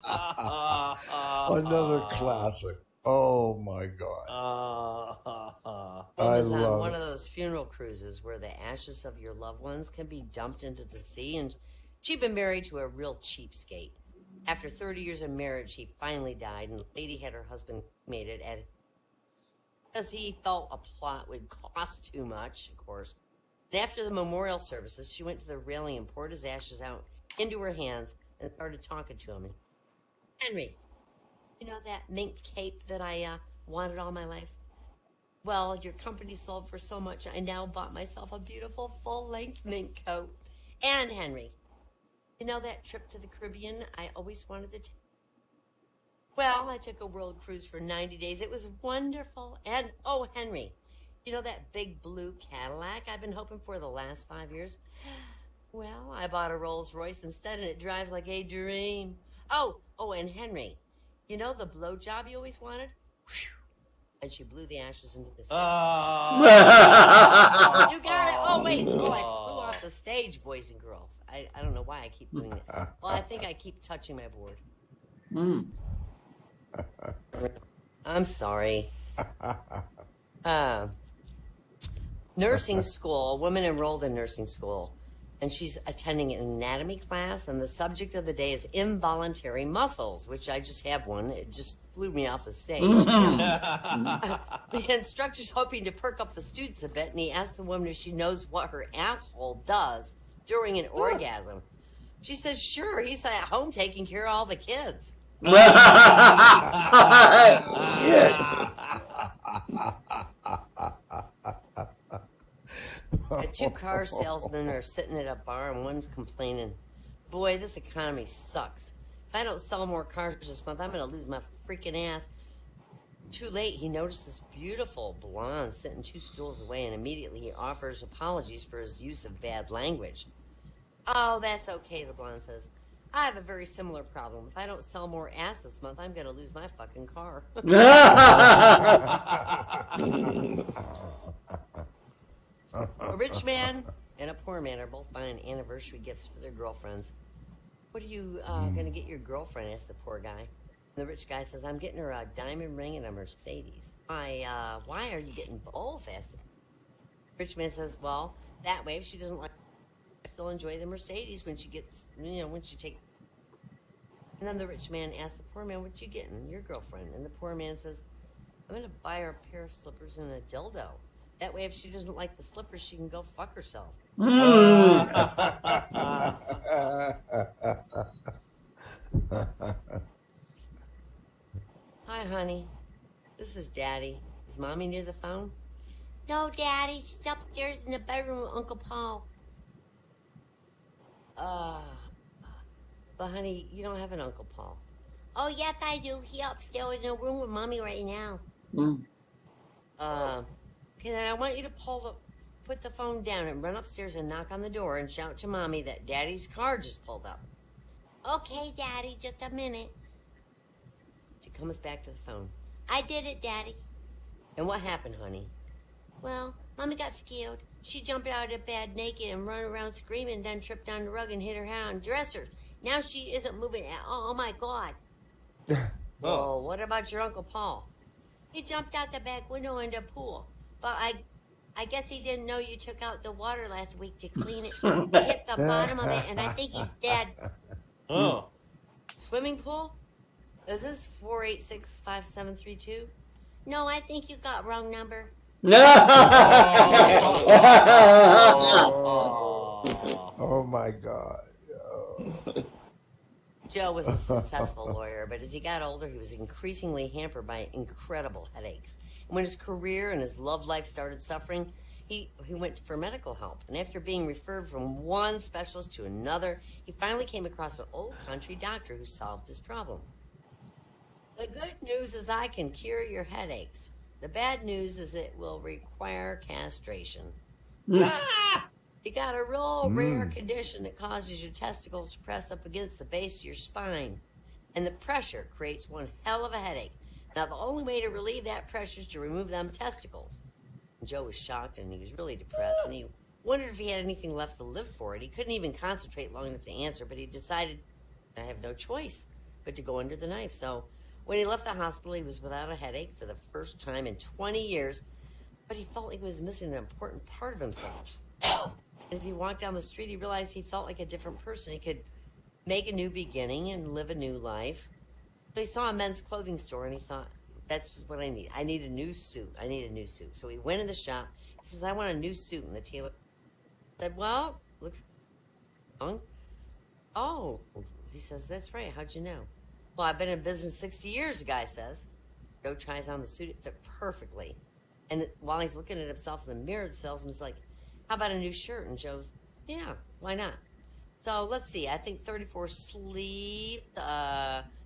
Another classic. Oh my God. It I was on love one it. of those funeral cruises where the ashes of your loved ones can be dumped into the sea, and she'd been married to a real cheapskate. After 30 years of marriage, he finally died, and the lady had her husband cremated at because he thought a plot would cost too much, of course. And after the memorial services, she went to the railing and poured his ashes out into her hands and started talking to him. Henry, you know that mink cape that I wanted all my life? Well, your company sold for so much, I now bought myself a beautiful full-length mink coat. And Henry, you know that trip to the Caribbean I always wanted to take? Well, I took a world cruise for 90 days. It was wonderful. And, oh, Henry, you know that big blue Cadillac I've been hoping for the last 5 years? Well, I bought a Rolls Royce instead, and it drives like a dream. Oh, and Henry, you know the blowjob you always wanted? Whew. And she blew the ashes into the sea. You got it. Oh, wait. Oh, I flew off the stage, boys and girls. I don't know why I keep doing it. Well, I think I keep touching my board. I'm sorry. Nursing school, a woman enrolled in nursing school, and she's attending an anatomy class, and the subject of the day is involuntary muscles, which I just have one. It just flew me off the stage. The instructor's hoping to perk up the students a bit, and he asked the woman if she knows what her asshole does during an orgasm. She says, sure, he's at home taking care of all the kids. Two car salesmen are sitting at a bar, and one's complaining, boy, this economy sucks. If I don't sell more cars this month, I'm going to lose my freaking ass. Too late, he noticed this beautiful blonde sitting 2 stools away, and immediately he offers apologies for his use of bad language. Oh, that's okay, the blonde says. I have a very similar problem. If I don't sell more ass this month, I'm going to lose my fucking car. A rich man and a poor man are both buying anniversary gifts for their girlfriends. What are you going to get your girlfriend? Asked the poor guy. And the rich guy says, I'm getting her a diamond ring and a Mercedes. Why are you getting both? Asked the rich man says, well, that way if she doesn't like, I still enjoy the Mercedes when she gets, when she takes. And then the rich man asked the poor man, what you getting your girlfriend? And the poor man says, I'm going to buy her a pair of slippers and a dildo. That way, if she doesn't like the slippers, she can go fuck herself. Hi, honey. This is Daddy. Is Mommy near the phone? No, Daddy. She's upstairs in the bedroom with Uncle Paul. But, honey, you don't have an Uncle Paul. Oh, yes, I do. He's upstairs in the room with Mommy right now. Okay, then I want you to put the phone down and run upstairs and knock on the door and shout to Mommy that Daddy's car just pulled up. Okay, Daddy, just a minute. She comes back to the phone. I did it, Daddy. And what happened, honey? Well, Mommy got scared. She jumped out of bed naked and ran around screaming, then tripped on the rug and hit her head on the dresser. Now she isn't moving at all. Oh, my God. Well, what about your Uncle Paul? He jumped out the back window in the pool. But I guess he didn't know you took out the water last week to clean it. He hit the bottom of it, and I think he's dead. Oh. Swimming pool? Is this 4865732? No, I think you got wrong number. Oh my God. Joe was a successful lawyer, but as he got older, he was increasingly hampered by incredible headaches. And when his career and his love life started suffering, he went for medical help. And after being referred from one specialist to another, he finally came across an old country doctor who solved his problem. The good news is I can cure your headaches. The bad news is it will require castration. You got a real rare condition that causes your testicles to press up against the base of your spine. And the pressure creates one hell of a headache. Now, the only way to relieve that pressure is to remove them testicles. And Joe was shocked, and he was really depressed, and he wondered if he had anything left to live for. And he couldn't even concentrate long enough to answer, but he decided, I have no choice. but to go under the knife. So when he left the hospital, he was without a headache for the first time in 20 years, but he felt like he was missing an important part of himself. As he walked down the street, he realized he felt like a different person. He could make a new beginning and live a new life. So he saw a men's clothing store and he thought, that's just what I need. I need a new suit. I need a new suit. So he went in the shop. He says, I want a new suit. And the tailor said, well, looks wrong. Oh, he says, that's right. How'd you know? Well, I've been in business 60 years, the guy says. Joe tries on the suit. It fit perfectly. And while he's looking at himself in the mirror, the salesman's like, how about a new shirt? And Joe, yeah, why not? So let's see. I think 34 sleeve,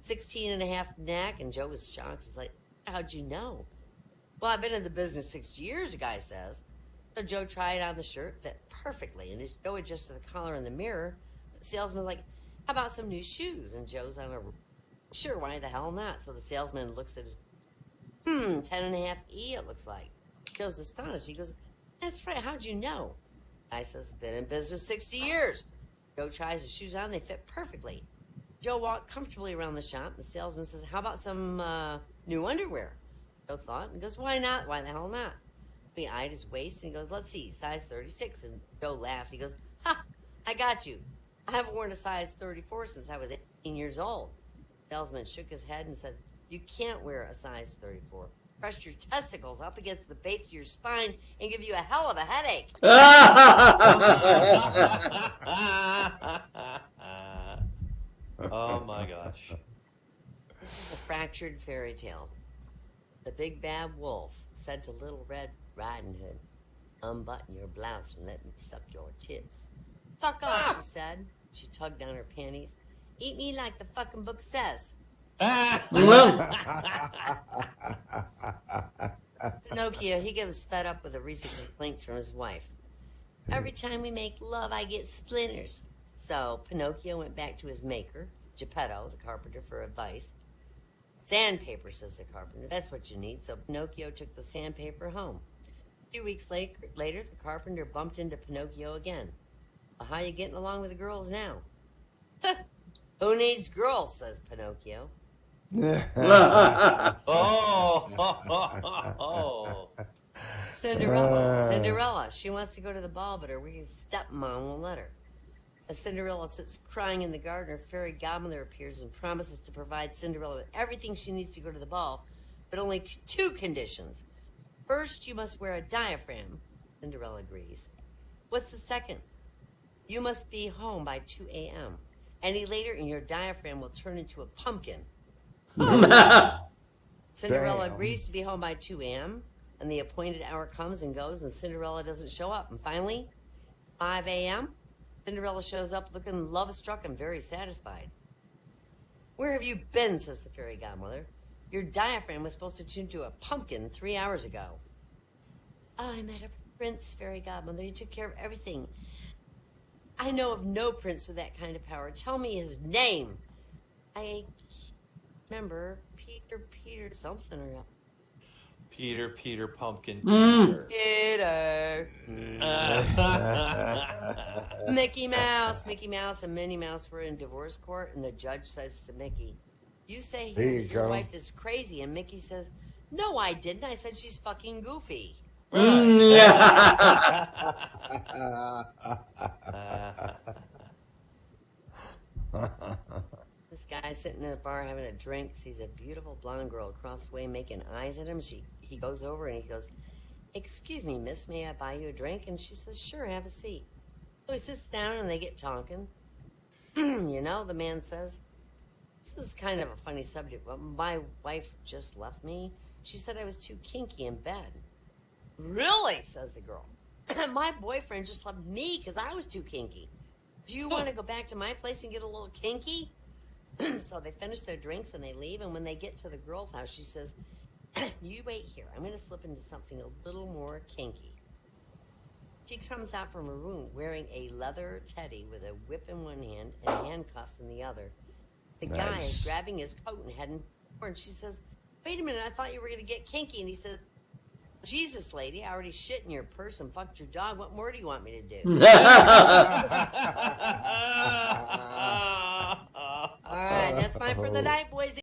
16 and a half neck. And Joe was shocked. He's like, how'd you know? Well, I've been in the business 60 years, the guy says. So Joe tried on the shirt, fit perfectly. And as Joe adjusted the collar in the mirror, the salesman like, how about some new shoes? And Joe's on a, sure, why the hell not? So the salesman looks at his, 10 and a half E, it looks like. Joe's astonished. He goes, that's right, how'd you know? Guy says, been in business 60 years. Joe tries his shoes on, they fit perfectly. Joe walked comfortably around the shop. The salesman says, how about some new underwear? Joe thought and goes, why not? Why the hell not? He eyed his waist and he goes, let's see, size 36. And Joe laughed. He goes, ha, I got you. I haven't worn a size 34 since I was 18 years old. The salesman shook his head and said, you can't wear a size 34. Press your testicles up against the base of your spine and give you a hell of a headache. Oh my gosh. This is a fractured fairy tale. The big bad wolf said to Little Red Riding Hood, unbutton your blouse and let me suck your tits. Fuck off, she said. She tugged on her panties. Eat me like the fucking book says. Pinocchio, he gets fed up with the recent complaints from his wife. Every time we make love, I get splinters. So Pinocchio went back to his maker, Geppetto, the carpenter, for advice. Sandpaper, says the carpenter. That's what you need. So Pinocchio took the sandpaper home. A few weeks later, the carpenter bumped into Pinocchio again. Well, how you getting along with the girls now? Who needs girls, says Pinocchio. Cinderella. She wants to go to the ball, but her wicked stepmom won't let her. As Cinderella sits crying in the garden, her fairy godmother appears and promises to provide Cinderella with everything she needs to go to the ball, but only 2 conditions. First, you must wear a diaphragm. Cinderella agrees. What's the second? You must be home by 2 a.m. Any later, and your diaphragm will turn into a pumpkin. Cinderella agrees to be home by 2 a.m., and the appointed hour comes and goes, and Cinderella doesn't show up. And finally, 5 a.m., Cinderella shows up looking love-struck and very satisfied. Where have you been, says the fairy godmother. Your diaphragm was supposed to turn into a pumpkin 3 hours ago. Oh, I met a prince, fairy godmother. He took care of everything. I know of no prince with that kind of power. Tell me his name. I remember Peter something or other. Peter Pumpkin. Peter. Mickey Mouse and Minnie Mouse were in divorce court, and the judge says to Mickey, you say your wife is crazy, and Mickey says, no, I didn't. I said she's fucking goofy. This guy's sitting in a bar having a drink, sees a beautiful blonde girl across the way making eyes at him. He goes over and he goes, excuse me, miss, may I buy you a drink? And she says, sure, have a seat. So he sits down and they get talking. You know, the man says, this is kind of a funny subject, but my wife just left me. She said I was too kinky in bed. Really, says the girl. My boyfriend just left me because I was too kinky. Do you want to go back to my place and get a little kinky? So they finish their drinks and they leave, and when they get to the girl's house, she says, you wait here. I'm going to slip into something a little more kinky. She comes out from her room wearing a leather teddy with a whip in one hand and handcuffs in the other. The guy is grabbing his coat and heading for her, and she says, wait a minute, I thought you were going to get kinky. And he says, Jesus, lady, I already shit in your purse and fucked your dog. What more do you want me to do? All right, that's mine for the Oh. night, boys.